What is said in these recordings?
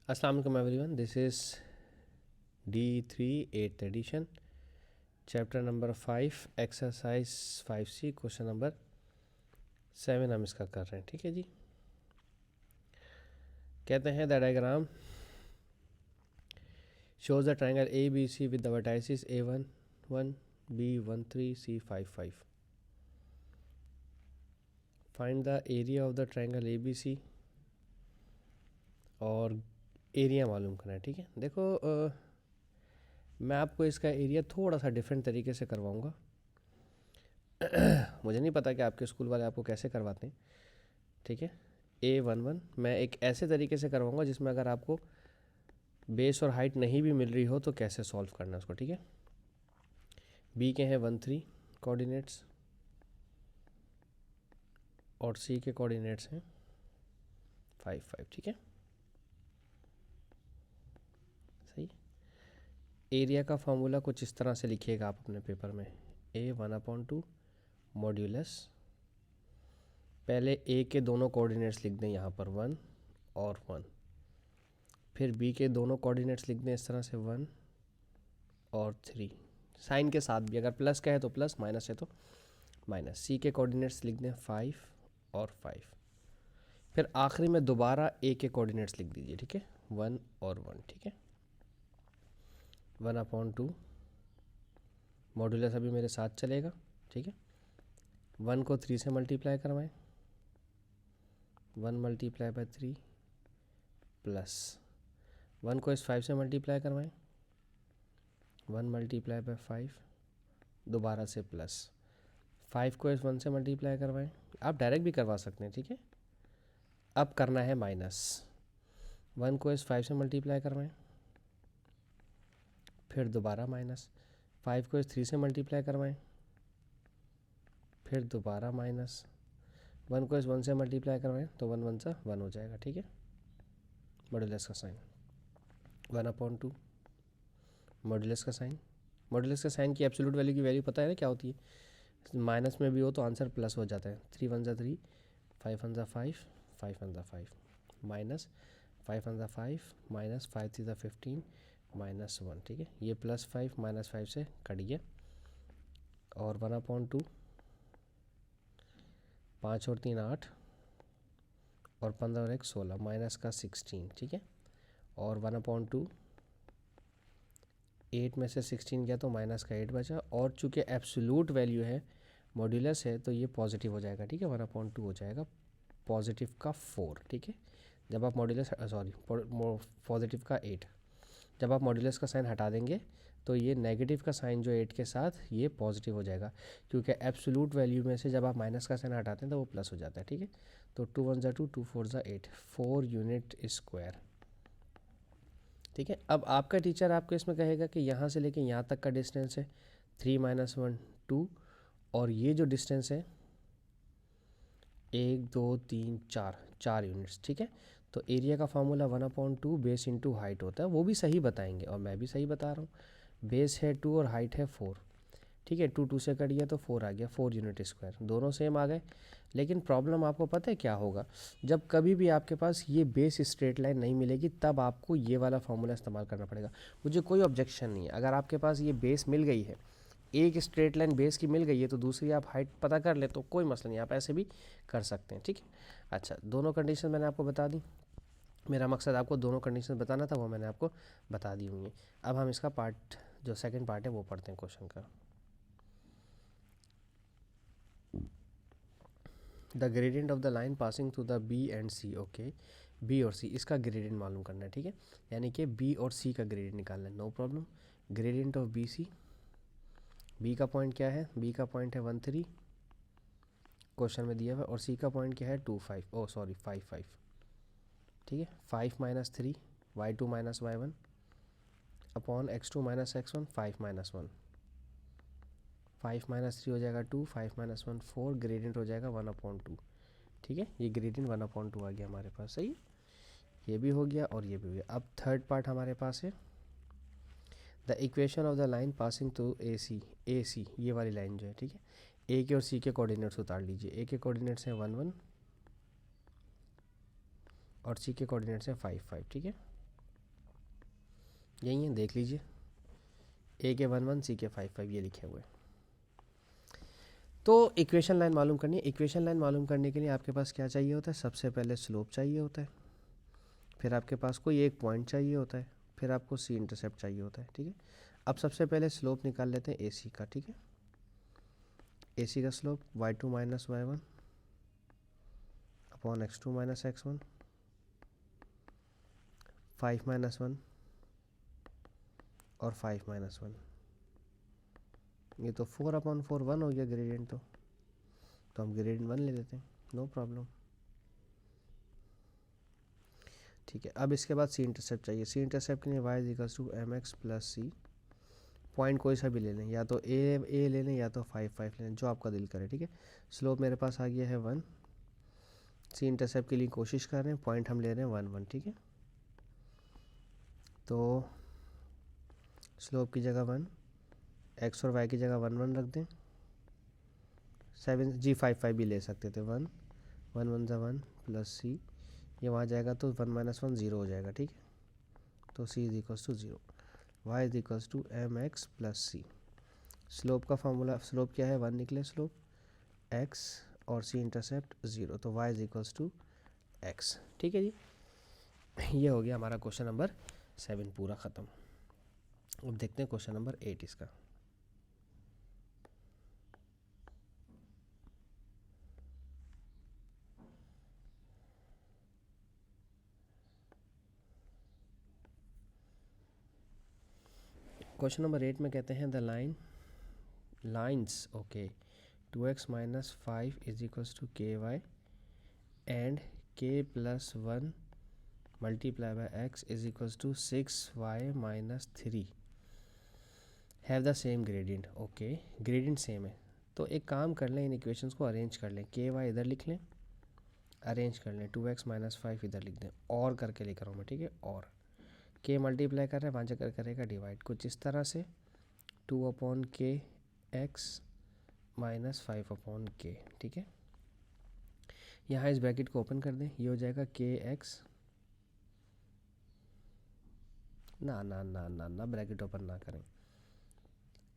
अस्सलाम वालेकुम everyone, this is D3 8th edition, chapter number 5, exercise 5C, question number 7 हम इसका कर रहे हैं। ठीक है जी। कहते हैं the diagram shows the triangle ABC with the vertices A1 1 B1 3 C5 5। Find the area of the triangle ABC और एरिया मालूम करना है। ठीक है, देखो मैं आपको इसका एरिया थोड़ा सा डिफरेंट तरीके से करवाऊंगा। मुझे नहीं पता कि आपके स्कूल वाले आपको कैसे करवाते हैं। ठीक है, A11 मैं एक ऐसे तरीके से करवाऊंगा जिसमें अगर आपको बेस और हाइट नहीं भी मिल रही हो तो कैसे सॉल्व करना है उसको। ठीक है, B के हैं 1 3 कोऑर्डिनेट्स और C के कोऑर्डिनेट्स हैं 5 5। ठीक है, सही। एरिया का फॉर्मूला कुछ इस तरह से लिखिएगा आप अपने पेपर में, A1/2 मॉड्यूलस, पहले A के दोनों कोऑर्डिनेट्स लिख दें यहाँ पर 1 और 1, फिर B के दोनों कोऑर्डिनेट्स लिख दें इस तरह से 1 और 3, साइन के साथ भी, अगर प्लस का है तो प्लस, माइनस है तो माइनस। C के कोऑर्डिनेट्स लिख दें 5 और 5, फिर आखिरी में दोबारा A के कोऑर्डिनेट्स लिख दीजिए। ठीक है, 1 और 1। ठीक है, 1/2 मॉड्यूलस अभी मेरे साथ चलेगा। ठीक है, 1 को 3 से मल्टीप्लाई करवाएं, 1 मल्टीप्लाई बाय 3 प्लस 1 को इस 5 से मल्टीप्लाई करवाएं, 1 मल्टीप्लाई बाय 5 दोबारा से प्लस 5 को इस 1 से मल्टीप्लाई करवाएं। आप डायरेक्ट भी करवा सकते हैं। ठीक है, अब करना है माइनस, 1 को इस 5 से मल्टीप्लाई करवाएं, फिर दोबारा माइनस 5 को इस 3 से मल्टीप्लाई करवाएं, फिर दोबारा माइनस 1 को इस 1 से मल्टीप्लाई करवाएं तो 1 1 सा 1 हो जाएगा। ठीक है, मॉड्यूलस का साइन 1/2 मॉड्यूलस का साइन। मॉड्यूलस का साइन की एब्सोल्यूट वैल्यू की वैल्यू पता है ना क्या होती है, माइनस में भी हो तो आंसर प्लस हो जाता है। 3 1 ज़ा 3, 5 1 ज़ा 5, 5 1 ज़ा 5, माइनस 5 1 ज़ा 5, माइनस 5 3 ज़ा 15, माइनस 1। ठीक है, ये +5 -5 से कट गया, और 1/2 5 और 3 8 और 15 और 1 16, माइनस का 16। ठीक है, और 1/2 8 में से 16 गया तो माइनस का 8 बचा, और चूँकि एब्सोल्यूट वैल्यू है, मॉड्यूलस है, तो ये पॉजिटिव हो जाएगा। ठीक है, 1/2 हो जाएगा पॉजिटिव का 4। ठीक है, जब आप मॉड्यूलस पॉजिटिव का 8, जब आप मॉड्यूलस का साइन हटा देंगे तो ये नेगेटिव का साइन जो 8 के साथ ये पॉजिटिव हो जाएगा, क्योंकि एब्सोल्यूट वैल्यू में से जब आप माइनस का साइन हटाते हैं तो वो प्लस हो जाता है। ठीक है, तो 2 1 ज़ा 2, 2 4 ज़ा 8, 4 यूनिट स्क्वायर। ठीक है, अब आपका टीचर आपको इसमें कहेगा कि यहाँ से लेके यहाँ तक का डिस्टेंस है 3 - 1 2, और ये जो डिस्टेंस है 1 2 3 4 यूनिट्स। ठीक है, तो एरिया का फार्मूला 1/2 बेस इंटू हाइट होता है, वो भी सही बताएंगे और मैं भी सही बता रहा हूँ। बेस है 2 और हाइट है 4। ठीक है, 2 2 से कट गया तो 4 आ गया, 4 यूनिट स्क्वायर, दोनों सेम आ गए। लेकिन प्रॉब्लम आपको पता है क्या होगा, जब कभी भी आपके पास ये बेस स्ट्रेट लाइन नहीं मिलेगी तब आपको ये वाला फार्मूला इस्तेमाल करना पड़ेगा। मुझे कोई ऑब्जेक्शन नहीं है, अगर आपके पास ये बेस मिल गई है, एक स्ट्रेट लाइन बेस की मिल गई है, तो दूसरी आप हाइट पता कर ले तो कोई मसला नहीं, आप ऐसे भी कर सकते हैं। ठीक है, अच्छा, दोनों कंडीशन मैंने आपको बता दी। मेरा मकसद आपको दोनों कंडीशन बताना था, वो मैंने आपको बता दी हुई है। अब हम इसका पार्ट, जो सेकंड पार्ट है, वो पढ़ते हैं क्वेश्चन का। The gradient of the line passing through the B and C. Okay, B और सी, इसका ग्रेडियंट मालूम करना है। ठीक है, यानी कि बी और सी का ग्रेडियंट निकालना है, no problem. Gradient of B C, B का पॉइंट क्या है, बी का पॉइंट है 1 3 क्वेश्चन में दिया हुआ, और सी का पॉइंट क्या है 2 5, ओ सॉरी 5 5। ठीक है, 5 - 3 y2 - y1 upon x2 - x1, 5 - 1, 5 - 3 हो जाएगा 2, 5 - 1 4, ग्रेडियंट हो जाएगा 1/2। ठीक है, ये ग्रेडियंट 1/2 आ गया हमारे पास, सही। ये भी हो गया और ये भी हो गया। अब थर्ड पार्ट हमारे पास है, the equation of the line passing through A C, ये वाली लाइन जो है। ठीक है, ए के और सी के कोऑर्डिनेट्स उतार लीजिए। ए के कोऑर्डिनेट्स हैं 1 1 और सी के कोऑर्डिनेट्स हैं 5 5। ठीक है, यही है, देख लीजिए, ए के 1 1, सी के 5 5 ये लिखे हुए हैं। तो इक्वेशन लाइन मालूम करनी है। इक्वेशन लाइन मालूम करने के लिए आपके पास क्या चाहिए होता है? सबसे पहले स्लोप चाहिए होता है, फिर आपके पास कोई एक पॉइंट चाहिए होता है, फिर आपको सी इंटरसेप्ट चाहिए होता है, ठीक है। अब सबसे पहले स्लोप निकाल लेते हैं ए सी का, ठीक है। ए सी का slope y2 minus y1 upon x2 minus x1, 5 minus 1 और 5 माइनस 1, ये तो 4 अपॉन 4 1 हो गया ग्रेडियंट। तो हम ग्रेडियंट 1 ले लेते हैं, नो प्रॉब्लम, ठीक है। अब इसके बाद सी इंटरसेप्ट चाहिए। सी इंटरसेप्ट के लिए y is equals to M X plus C, point कोई सा भी ले लें, या तो ए ले लें या तो 5 5 ले लें, जो आपका दिल करे, ठीक है। स्लोप मेरे पास आ गया है 1, सी इंटरसेप्ट के लिए कोशिश कर रहे हैं, पॉइंट हम ले रहे हैं 1 1, ठीक है। तो स्लोप की जगह 1, एक्स और वाई की जगह 1 1 रख दें, 7 जी 5 5 भी ले सकते थे, 1 1 1 ज़ा 1 प्लस सी, ये वहाँ जाएगा तो 1 माइनस 1 ज़ीरो हो जाएगा, ठीक है। तो C is equals to 0, Y is equals to M X plus C. Slope का फार्मूला, स्लोप क्या है? 1 निकले स्लोप, एक्स और सी इंटरसेप्ट 0, तो Y is equals to X, ठीक है जी। ये हो गया हमारा क्वेश्चन नंबर 7 पूरा ख़त्म। अब देखते हैं क्वेश्चन नंबर 8 इसका। क्वेश्चन नंबर 8 में कहते हैं the lines okay 2x minus 5 is equals to K Y and K plus 1 multiply by x is equals to 6y minus 3 have the same gradient. Okay, gradient same है, तो एक काम कर लें, इन इक्वेशंस को अरेंज कर लें। के वाई इधर लिख लें, अरेंज कर लें, 2x माइनस 5 इधर लिख दें, और करके लिख रहा हूँ मैं, ठीक है। और के मल्टीप्लाई कर रहे हैं, वहाँ जाकर करेगा डिवाइड, कुछ इस तरह से 2 अपॉन के एक्स माइनस 5 अपॉन के, ठीक है। यहाँ इस ब्रैकेट को ओपन कर दें, ये हो जाएगा के एक्स, ना ना ना ना ना ब्रैकेट ओपन ना करें,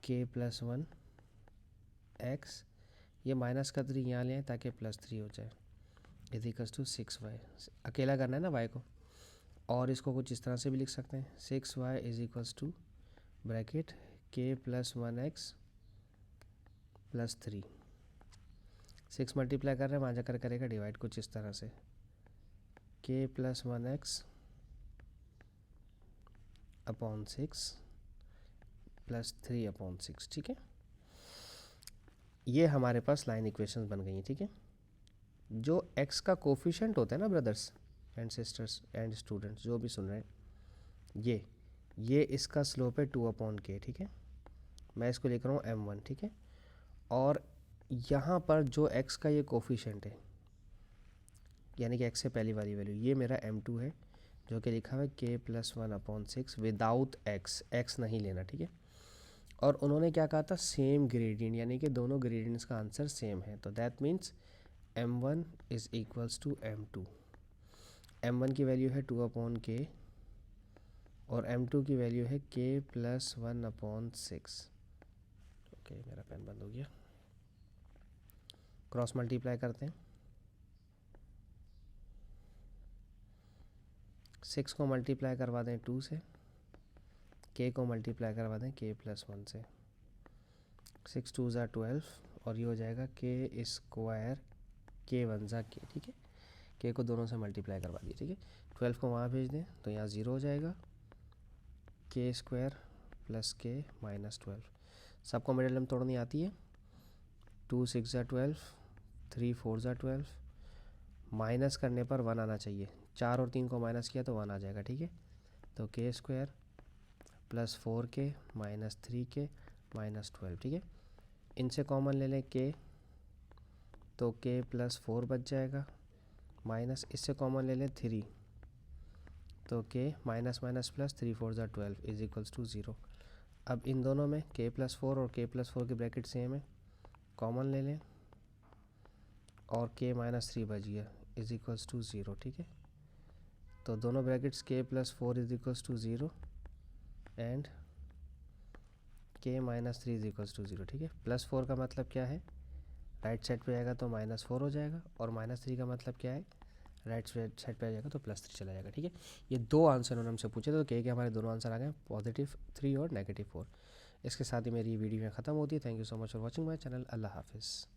के प्लस 1 एक्स, ये माइनस का 3 यहाँ ले आए ताकि प्लस 3 हो जाए, इज इक्वल्स टू 6y, अकेला करना है ना y को, और इसको कुछ इस तरह से भी लिख सकते हैं, 6y is equals to bracket के प्लस 1x प्लस 3, 6 मल्टीप्लाई कर रहे हैं, वहाँ जाकर करेगा डिवाइड, कुछ इस तरह से के plus 1x upon 6 plus 3 upon 6, ठीक है। ये हमारे पास लाइन इक्वेशंस बन गई हैं, ठीक है। जो x का कोफिशिएंट होता है ना brothers and sisters and students जो भी सुन रहे हैं, ये इसका स्लोप है 2 अपॉन के, ठीक है। मैं इसको लिख रहा हूँ m1, ठीक है। और यहाँ पर जो x का ये कोफिशिएंट है, यानी कि x से पहली वाली वैल्यू, ये मेरा m2 है, जो कि लिखा हुआ है k plus 1 upon 6 without x नहीं लेना, ठीक है। और उन्होंने क्या कहा था? सेम ग्रेडियंट, यानी कि दोनों ग्रेडियंट्स का आंसर सेम है, तो that means m1 is equals to m2। m1 की वैल्यू है 2 अपॉन के और m2 की वैल्यू है k प्लस 1 अपॉन 6। ओके, मेरा पेन बंद हो गया, क्रॉस मल्टीप्लाई करते हैं, 6 को मल्टीप्लाई करवा दें 2 से, k को मल्टीप्लाई करवा दें k प्लस 1 से, 6 2 ज़ा 12 और ये हो जाएगा k स्क्वायर k 1 ज़ा k, ठीक है। k को दोनों से मल्टीप्लाई करवा दिए, ठीक है। 12 को वहाँ भेज दें तो यहाँ 0 हो जाएगा, k square plus k minus 12, सबको मिडिल में तोड़नी आती है, 2 6 ज़ा 12, 3 4 ज़ा 12, माइनस करने पर 1 आना चाहिए, 4 और 3 को माइनस किया तो 1 आ जाएगा, ठीक है। तो k square plus 4k minus 3k minus 12, ठीक है। इनसे कॉमन ले लें k, तो k प्लस 4 बच जाएगा, माइनस इससे कॉमन ले लें 3, तो k माइनस माइनस प्लस 3 4 ज़ा 12 इज इक्वल्स टू 0। अब इन दोनों में k प्लस 4 और k प्लस 4 की ब्रैकेट सेम है, कॉमन ले लें और k माइनस 3 बच गया इज इक्वल्स टू 0, ठीक है। तो दोनों brackets k plus 4 is equals to 0 and K minus 3 is equals to 0, ठीक है। +4 का मतलब क्या है, राइट साइड पे आएगा तो -4 हो जाएगा, और -3 का मतलब क्या है, राइट साइड पे आ जाएगा तो +3 चला जाएगा, ठीक है। ये 2 आंसर उन्होंने हमसे पूछे थे, तो के हमारे दोनों आंसर आ गए, +3 और -4। इसके साथ ही मेरी वीडियो यहाँ ख़त्म होती है। Thank you so much for watching my channel. अल्लाह हाफिज़।